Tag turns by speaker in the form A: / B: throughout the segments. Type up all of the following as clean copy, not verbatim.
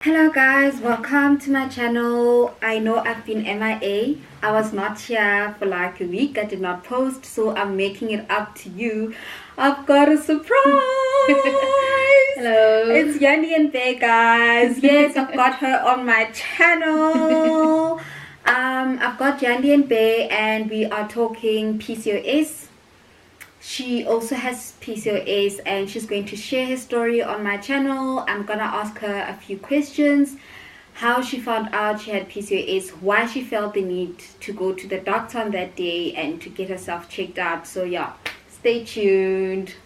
A: Hello guys, welcome to my channel. I know I've been MIA. I was not here for like a week. I did not post, so I'm making it up to you. I've got a surprise.
B: Hello.
A: It's Yandie Bae, guys. Yes, I've got her on my channel. I've got Yandie Bae and we are talking PCOS. She also has PCOS and she's going to share her story on my channel. I'm gonna ask her a few questions. How she found out she had PCOS, why she felt the need to go to the doctor on that day and to get herself checked out. So yeah, stay tuned.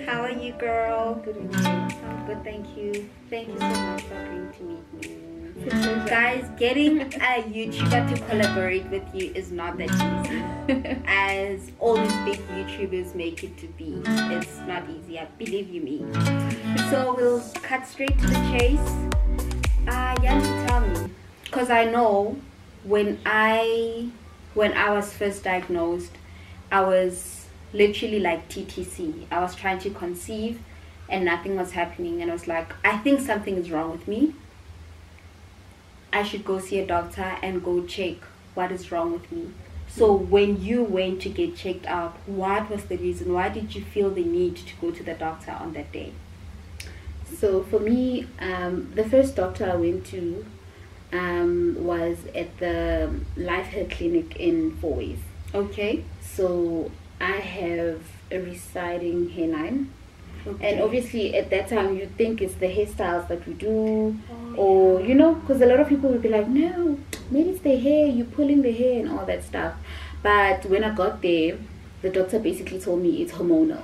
A: How are you, girl?
B: Good evening.
A: I'm good, thank you. Thank you so much for agreeing to meet me. Guys, getting a YouTuber to collaborate with you is not that easy. As all these big YouTubers make it to be. It's not easy, I believe you me. So we'll cut straight to the chase. Yandie, tell me. Because I know when I was first diagnosed, I was literally like TTC. I was trying to conceive and nothing was happening, and I was like, I think something is wrong with me. I should go see a doctor and go check what is wrong with me. So when you went to get checked out, what was the reason? Why did you feel the need to go to the doctor on that day?
B: So for me, the first doctor I went to was at the Life Health Clinic in Four Ways.
A: Okay.
B: So I have a receding hairline.
A: Okay.
B: And obviously at that time you think it's the hairstyles that we do, or you know, because a lot of people will be like, no, maybe it's the hair, you're pulling the hair and all that stuff. But when I got there, the doctor basically told me it's hormonal,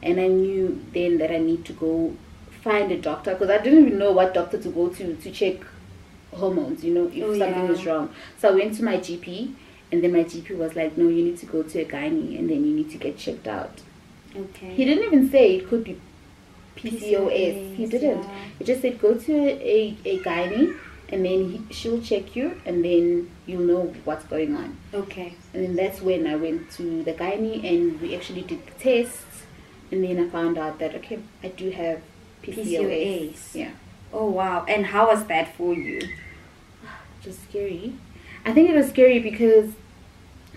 B: and I knew then that I need to go find a doctor, because I didn't even know what doctor to go to check hormones, you know, if something was wrong. So I went to my GP, and then my GP was like, no, you need to go to a gynae and then you need to get checked out.
A: Okay.
B: He didn't even say it could be PCOS. He didn't.
A: Yeah.
B: He just said go to a gynae and then she'll check you and then you'll know what's going on.
A: Okay.
B: And then that's when I went to the gynae and we actually did the tests, and then I found out that, okay, I do have PCOS. Yeah.
A: Oh wow. And how was that for you?
B: Just scary. I think it was scary because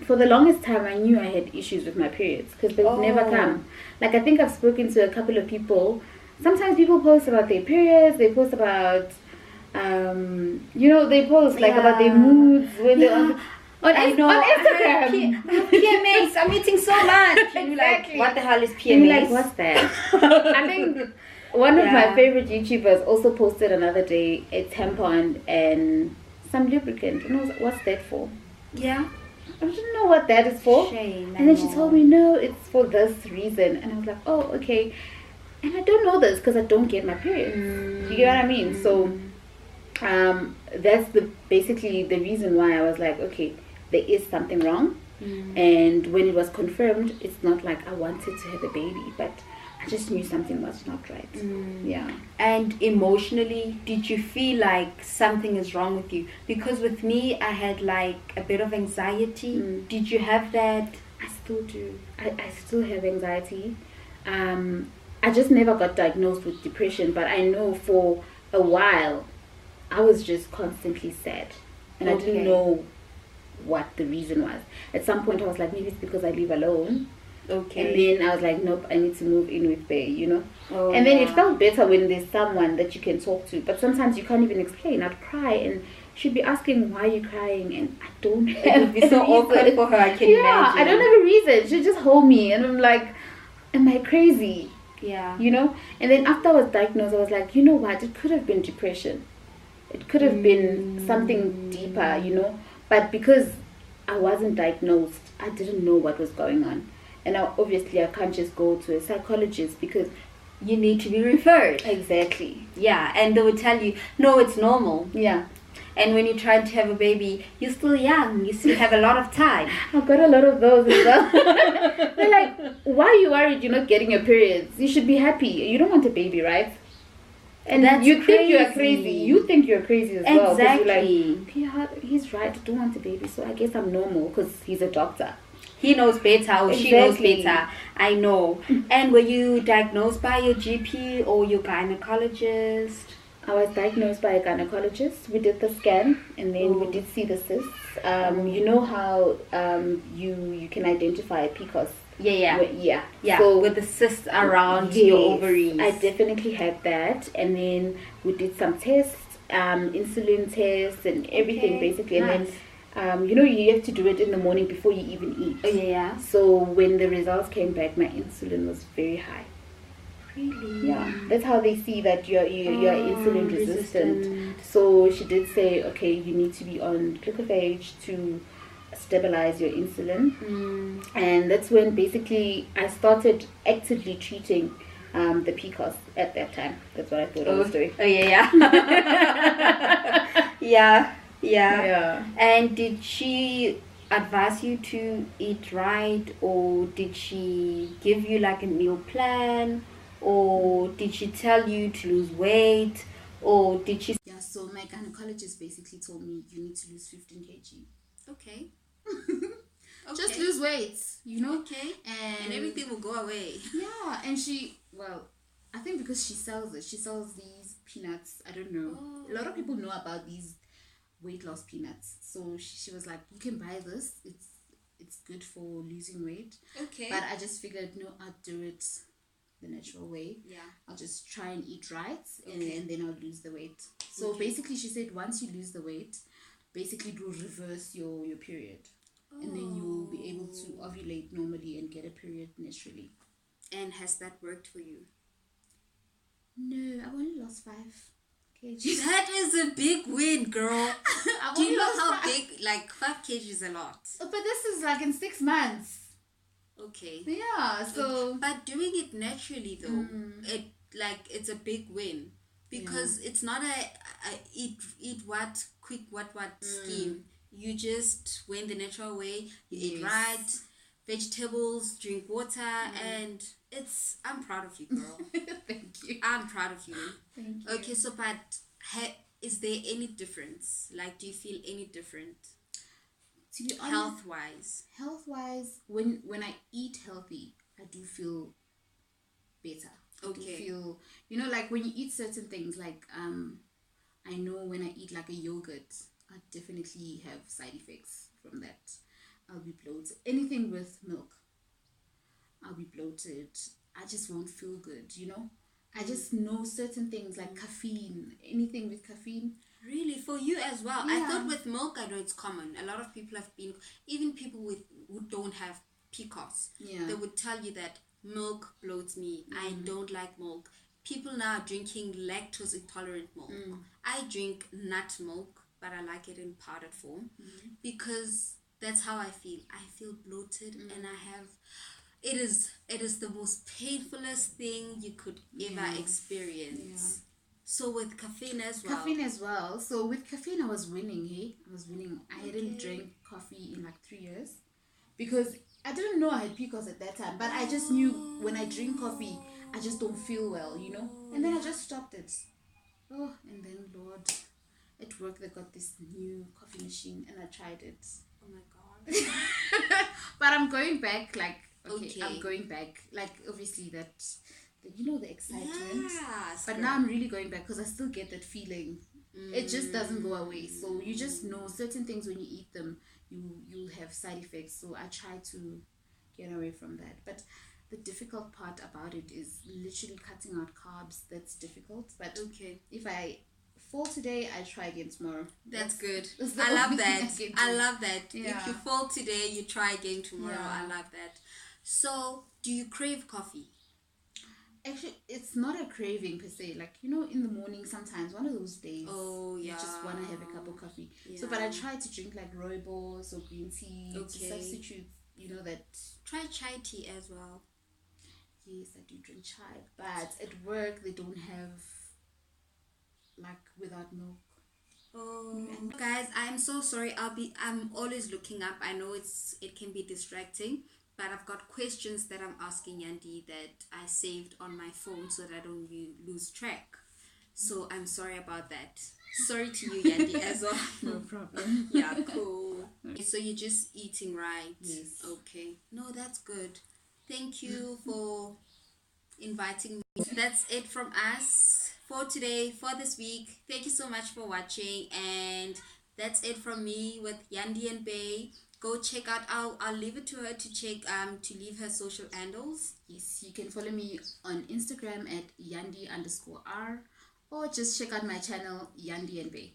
B: for the longest time I knew I had issues with my periods because they would never come. Like, I think I've spoken to a couple of people. Sometimes people post about their periods, they post about you know, they post like about their moods when they're on Instagram.
A: PMS, I'm eating so much. And you're like,
B: Exactly.
A: what the hell is PMS?
B: You're like, what's that? I think one of my favorite YouTubers also posted another day a tampon and some lubricant, and I was like, what's that for?
A: Yeah.
B: I didn't know what that is for.
A: Shame.
B: And then she told me, no, it's for this reason. And I was like, oh, okay. And I don't know this because I don't get my period. You get what I mean? So that's basically the reason why I was like, okay, there is something wrong. And when it was confirmed, it's not like I wanted to have a baby, but I just knew something was not right. Yeah.
A: And emotionally, did you feel like something is wrong with you? Because with me, I had like a bit of anxiety. Did you have that?
B: I still do. I still have anxiety. I just never got diagnosed with depression, but I know for a while I was just constantly sad. And I didn't know what the reason was. At some point I was like, maybe it's because I live alone.
A: Okay.
B: And then I was like, nope, I need to move in with Bae, you know. And then it felt better when there's someone that you can talk to. But sometimes you can't even explain. I'd cry and she'd be asking, why are you crying? And I don't have
A: It would be so awkward for her, I can imagine.
B: I don't have a reason. She'd just hold me and I'm like, am I crazy?
A: Yeah.
B: You know? And then after I was diagnosed, I was like, you know what? It could have been depression. It could have been something deeper, you know. But because I wasn't diagnosed, I didn't know what was going on. And obviously I can't just go to a psychologist because
A: you need to be referred.
B: Exactly.
A: Yeah, and they would tell you, no, it's normal.
B: Yeah.
A: And when you're trying to have a baby, you're still young. You still have a lot of time.
B: I've got a lot of those as well. They're like, why are you worried you're not getting your periods? You should be happy. You don't want a baby, right? And
A: that's
B: you
A: crazy.
B: think you're crazy. You think you're crazy as well.
A: Exactly.
B: You're like, yeah, he's right. I don't want a baby, so I guess I'm normal because he's a doctor.
A: He knows better or she knows better. I know. And were you diagnosed by your GP or your gynecologist?
B: I was diagnosed by a gynecologist. We did the scan and then we did see the cysts. You know how you can identify PCOS.
A: Yeah.
B: So
A: with the cysts around your ovaries.
B: I definitely had that, and then we did some tests, insulin tests, and everything basically.
A: Nice.
B: And then, you have to do it in the morning before you even eat. So when the results came back, my insulin was very high.
A: Really?
B: Yeah, that's how they see that you're insulin resistant. So she did say, okay, you need to be on glucophage to stabilize your insulin. And that's when basically I started actively treating the PCOS at that time. That's what I thought I was doing.
A: Yeah. And did she advise you to eat right, or did she give you like a meal plan, or did she tell you to lose weight, or did she...
B: Yeah, so my gynecologist basically told me you need to lose 15 kg.
A: Okay.
B: Just lose weight,
A: Okay. And everything will go away.
B: Yeah, and I think because she sells these peanuts. I don't know. A lot of people know about these weight loss peanuts. So she was like, you can buy this. It's good for losing weight.
A: Okay.
B: But I just figured, I'll do it the natural way.
A: Yeah.
B: I'll just try and eat right, and then I'll lose the weight. So basically she said once you lose the weight, basically it will reverse your period. And then you will be able to ovulate normally and get a period naturally.
A: And has that worked for you?
B: No, I've only lost 5 kg.
A: That is a big win, girl. Do you know how big? Like 5 kg is a lot.
B: But this is like in 6 months.
A: Okay.
B: Yeah. So.
A: But doing it naturally though, it's a big win, because it's not a eat what quick what scheme. You just went the natural way. You eat right, vegetables, drink water, and I'm proud of you, girl.
B: Thank you.
A: I'm proud of you.
B: Thank you.
A: Okay, so but is there any difference? Like, do you feel any different?
B: To be honest,
A: health-wise,
B: when I eat healthy, I do feel better. I do feel, like when you eat certain things, like I know when I eat like a yogurt, I definitely have side effects from that. I'll be bloated. Anything with milk, I'll be bloated. I just won't feel good, I just know certain things like caffeine, anything with caffeine.
A: Really? For you as well?
B: Yeah.
A: I thought with milk, I know it's common. A lot of people have been, even people who don't have PCOS, they would tell you that milk bloats me. I don't like milk. People now are drinking lactose intolerant milk. I drink nut milk, but I like it in powdered form because that's how I feel. I feel bloated and I have... It is the most painfulest thing you could ever experience. So with caffeine as well.
B: So with caffeine, I was winning. I hadn't drank coffee in like 3 years because I didn't know I had PCOS at that time. But I just knew when I drink coffee, I just don't feel well, And then I just stopped it. And then Lord, at work they got this new coffee machine and I tried it.
A: Oh my God.
B: But I'm going back, I'm going back. Like, obviously that, the excitement.
A: Yes,
B: but now I'm really going back because I still get that feeling. It just doesn't go away. So you just know certain things when you eat them, you'll have side effects. So I try to get away from that. But the difficult part about it is literally cutting out carbs. That's difficult. But if I fall today, I try again tomorrow.
A: That's good. I love that. I love that. Yeah. If you fall today, you try again tomorrow. I love that. So, do you crave coffee?
B: Actually, it's not a craving per se. Like, in the morning sometimes, one of those days, you just want to have a cup of coffee. So, but I try to drink like rooibos or green tea to substitute, that...
A: Try chai tea as well.
B: Yes, I do drink chai. But at work, they don't have, like, without milk.
A: Oh, guys, I'm so sorry. I'm always looking up. I know it can be distracting, but I've got questions that I'm asking Yandie that I saved on my phone so that I don't lose track. So I'm sorry about that. Sorry to you, Yandie, as well.
B: No problem.
A: Yeah, cool. So you're just eating, right?
B: Yes.
A: Okay. No, that's good. Thank you for inviting me. That's it from us for today, for this week. Thank you so much for watching, and that's it from me with Yandie Bae. Go check out. I'll leave it to her to check to leave her social handles.
B: Yes, you can follow me on Instagram at Yandie_R, or just check out my channel Yandie Bae.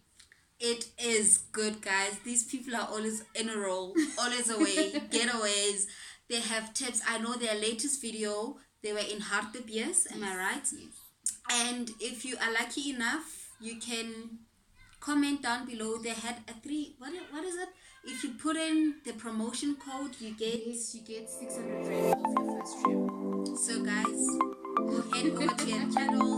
A: It is good, guys. These people are always in a roll, always away, getaways. They have tips. I know their latest video, they were in Hartbees, am I right?
B: Yes.
A: And if you are lucky enough, you can comment down below. They had a what is it? If you put in the promotion code, you get
B: 600 Rand off your first trip.
A: So guys, go head over to your channel,